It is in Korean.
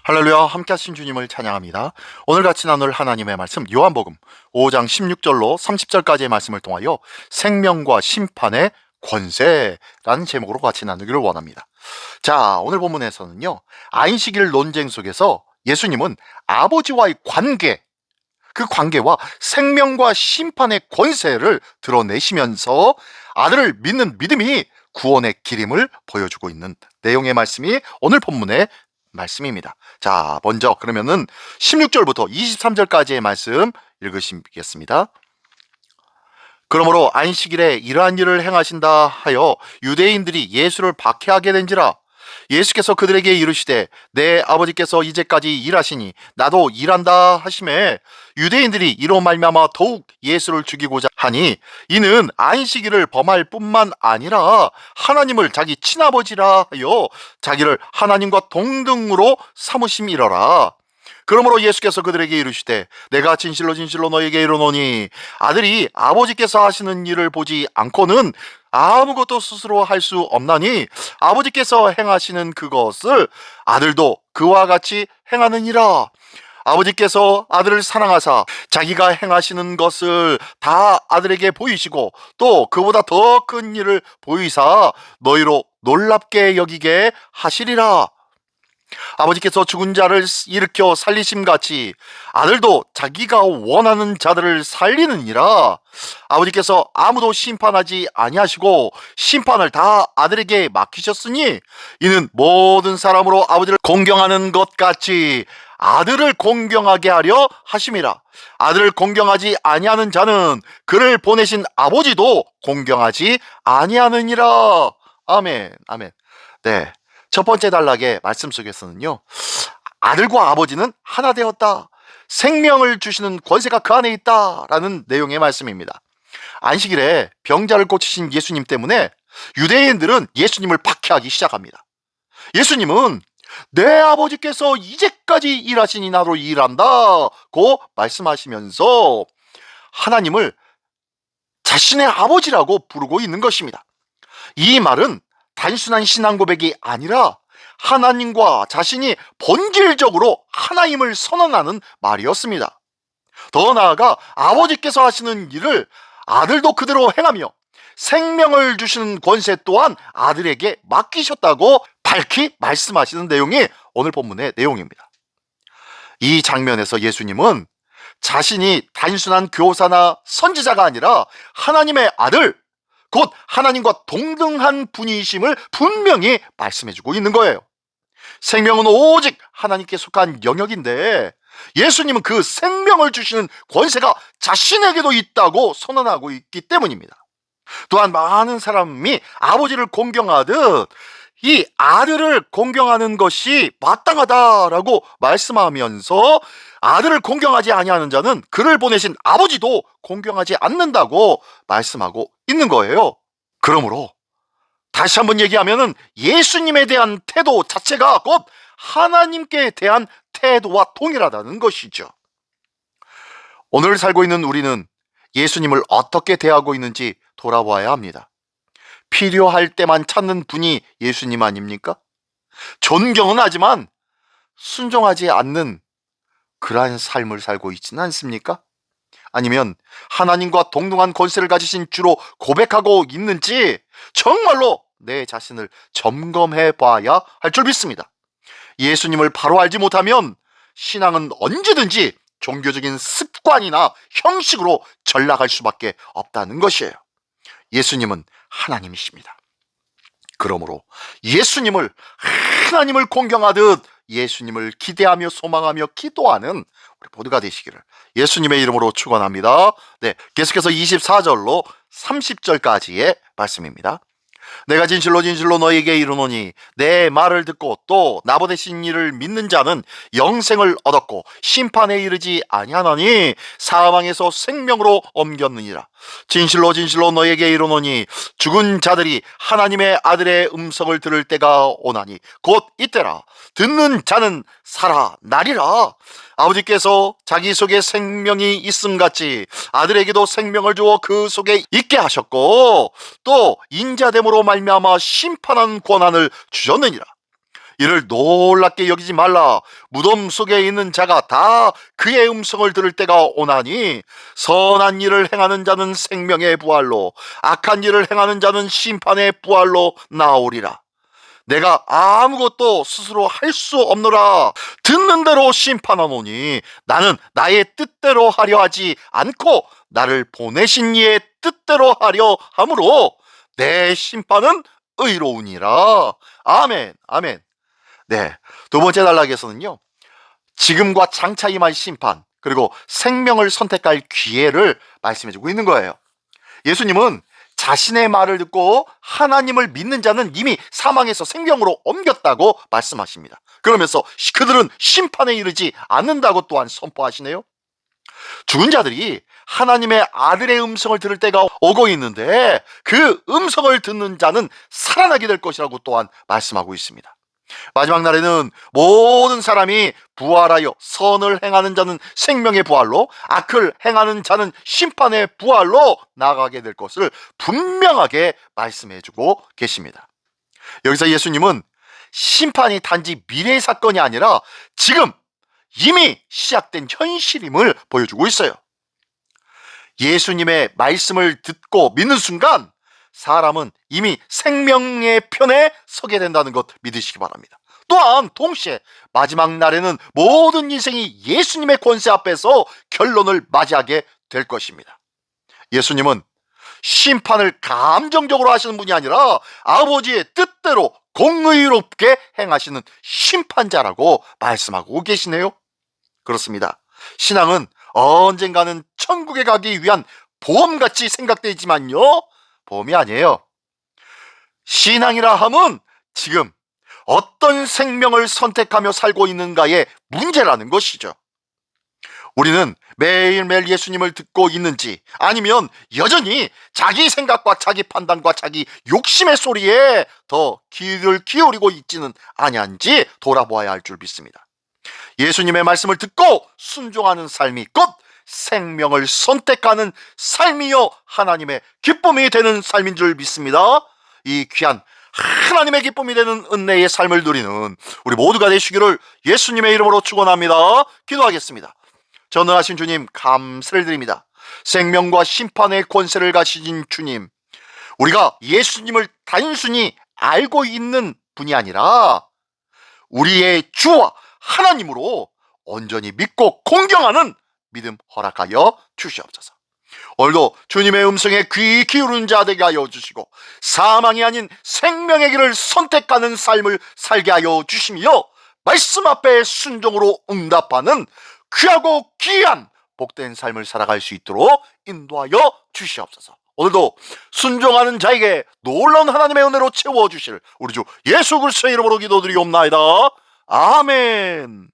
할렐루야, 함께 하신 주님을 찬양합니다. 오늘 같이 나눌 하나님의 말씀 요한복음 5장 16절로 30절까지의 말씀을 통하여 생명과 심판의 권세라는 제목으로 같이 나누기를 원합니다. 자, 오늘 본문에서는요, 안식일 논쟁 속에서 예수님은 아버지와의 관계, 그 관계와 생명과 심판의 권세를 드러내시면서 아들을 믿는 믿음이 구원의 길임을 보여주고 있는 내용의 말씀이 오늘 본문의 말씀입니다. 자, 먼저 그러면은 16절부터 23절까지의 말씀 읽으시겠습니다. 그러므로 안식일에 이러한 일을 행하신다 하여 유대인들이 예수를 박해하게 된지라. 예수께서 그들에게 이르시되 내 아버지께서 이제까지 일하시니 나도 일한다 하시매 유대인들이 이로 말미암아 더욱 예수를 죽이고자 하니 이는 안식일을 범할 뿐만 아니라 하나님을 자기 친아버지라 하여 자기를 하나님과 동등으로 삼으심이러라. 그러므로 예수께서 그들에게 이르시되 내가 진실로 진실로 너에게 이르노니 아들이 아버지께서 하시는 일을 보지 않고는 아무것도 스스로 할 수 없나니 아버지께서 행하시는 그것을 아들도 그와 같이 행하느니라. 아버지께서 아들을 사랑하사 자기가 행하시는 것을 다 아들에게 보이시고 또 그보다 더 큰 일을 보이사 너희로 놀랍게 여기게 하시리라. 아버지께서 죽은 자를 일으켜 살리심같이 아들도 자기가 원하는 자들을 살리느니라. 아버지께서 아무도 심판하지 아니하시고 심판을 다 아들에게 맡기셨으니 이는 모든 사람으로 아버지를 공경하는 것 같이 아들을 공경하게 하려 하심이라. 아들을 공경하지 아니하는 자는 그를 보내신 아버지도 공경하지 아니하느니라. 아멘, 아멘. 네, 첫 번째 단락의 말씀 속에서는요, 아들과 아버지는 하나 되었다, 생명을 주시는 권세가 그 안에 있다 라는 내용의 말씀입니다. 안식일에 병자를 고치신 예수님 때문에 유대인들은 예수님을 박해하기 시작합니다. 예수님은 내 아버지께서 이제까지 일하시니 나도 일한다고 말씀하시면서 하나님을 자신의 아버지라고 부르고 있는 것입니다. 이 말은 단순한 신앙 고백이 아니라 하나님과 자신이 본질적으로 하나임을 선언하는 말이었습니다. 더 나아가 아버지께서 하시는 일을 아들도 그대로 행하며 생명을 주시는 권세 또한 아들에게 맡기셨다고 밝히 말씀하시는 내용이 오늘 본문의 내용입니다. 이 장면에서 예수님은 자신이 단순한 교사나 선지자가 아니라 하나님의 아들, 곧 하나님과 동등한 분이심을 분명히 말씀해주고 있는 거예요. 생명은 오직 하나님께 속한 영역인데 예수님은 그 생명을 주시는 권세가 자신에게도 있다고 선언하고 있기 때문입니다. 또한 많은 사람이 아버지를 공경하듯 이 아들을 공경하는 것이 마땅하다라고 말씀하면서 아들을 공경하지 아니하는 자는 그를 보내신 아버지도 공경하지 않는다고 말씀하고 있는 거예요. 그러므로 다시 한번 얘기하면은 예수님에 대한 태도 자체가 곧 하나님께 대한 태도와 동일하다는 것이죠. 오늘 살고 있는 우리는 예수님을 어떻게 대하고 있는지 돌아봐야 합니다. 필요할 때만 찾는 분이 예수님 아닙니까? 존경은 하지만 순종하지 않는 그러한 삶을 살고 있지는 않습니까? 아니면 하나님과 동등한 권세를 가지신 주로 고백하고 있는지 정말로 내 자신을 점검해 봐야 할 줄 믿습니다. 예수님을 바로 알지 못하면 신앙은 언제든지 종교적인 습관이나 형식으로 전락할 수밖에 없다는 것이에요. 예수님은 하나님이십니다. 그러므로 예수님을 하나님을 공경하듯 예수님을 기대하며 소망하며 기도하는 우리 모두가 되시기를 예수님의 이름으로 축원합니다. 네, 계속해서 24절로 30절까지의 말씀입니다. 내가 진실로 진실로 너에게 이르노니 내 말을 듣고 또 나보내신 이를 믿는 자는 영생을 얻었고 심판에 이르지 아니하나니 사망에서 생명으로 옮겼느니라. 진실로 진실로 너에게 이르노니 죽은 자들이 하나님의 아들의 음성을 들을 때가 오나니 곧 이때라. 듣는 자는 살아나리라. 아버지께서 자기 속에 생명이 있음같이 아들에게도 생명을 주어 그 속에 있게 하셨고 또 인자됨으로 말미암아 심판하는 권한을 주셨느니라. 이를 놀랍게 여기지 말라. 무덤 속에 있는 자가 다 그의 음성을 들을 때가 오나니 선한 일을 행하는 자는 생명의 부활로, 악한 일을 행하는 자는 심판의 부활로 나오리라. 내가 아무것도 스스로 할 수 없노라. 듣는 대로 심판하노니 나는 나의 뜻대로 하려 하지 않고 나를 보내신 이의 뜻대로 하려 함으로 내 심판은 의로우니라. 아멘, 아멘. 네, 두 번째 단락에서는요, 지금과 장차 임할 심판, 그리고 생명을 선택할 기회를 말씀해주고 있는 거예요. 예수님은 자신의 말을 듣고 하나님을 믿는 자는 이미 사망에서 생명으로 옮겼다고 말씀하십니다. 그러면서 그들은 심판에 이르지 않는다고 또한 선포하시네요. 죽은 자들이 하나님의 아들의 음성을 들을 때가 오고 있는데 그 음성을 듣는 자는 살아나게 될 것이라고 또한 말씀하고 있습니다. 마지막 날에는 모든 사람이 부활하여 선을 행하는 자는 생명의 부활로, 악을 행하는 자는 심판의 부활로 나아가게 될 것을 분명하게 말씀해주고 계십니다. 여기서 예수님은 심판이 단지 미래의 사건이 아니라 지금 이미 시작된 현실임을 보여주고 있어요. 예수님의 말씀을 듣고 믿는 순간 사람은 이미 생명의 편에 서게 된다는 것 믿으시기 바랍니다. 또한 동시에 마지막 날에는 모든 인생이 예수님의 권세 앞에서 결론을 맞이하게 될 것입니다. 예수님은 심판을 감정적으로 하시는 분이 아니라 아버지의 뜻대로 공의롭게 행하시는 심판자라고 말씀하고 계시네요. 그렇습니다. 신앙은 언젠가는 천국에 가기 위한 보험같이 생각되지만요, 보험이 아니에요. 신앙이라 함은 지금 어떤 생명을 선택하며 살고 있는가의 문제라는 것이죠. 우리는 매일매일 예수님을 듣고 있는지, 아니면 여전히 자기 생각과 자기 판단과 자기 욕심의 소리에 더 귀를 기울이고 있지는 아니한지 돌아보아야 할 줄 믿습니다. 예수님의 말씀을 듣고 순종하는 삶이 곧 생명을 선택하는 삶이요 하나님의 기쁨이 되는 삶인 줄 믿습니다. 이 귀한 하나님의 기쁨이 되는 은혜의 삶을 누리는 우리 모두가 되시기를 예수님의 이름으로 축원합니다. 기도하겠습니다. 전능하신 주님, 감사를 드립니다. 생명과 심판의 권세를 가지신 주님, 우리가 예수님을 단순히 알고 있는 분이 아니라 우리의 주와 하나님으로 온전히 믿고 공경하는 믿음 허락하여 주시옵소서. 오늘도 주님의 음성에 귀 기울이는 자 되게 하여 주시고 사망이 아닌 생명의 길을 선택하는 삶을 살게 하여 주시며 말씀 앞에 순종으로 응답하는 귀하고 귀한 복된 삶을 살아갈 수 있도록 인도하여 주시옵소서. 오늘도 순종하는 자에게 놀라운 하나님의 은혜로 채워주실 우리 주 예수 그리스도의 이름으로 기도드리옵나이다. 아멘.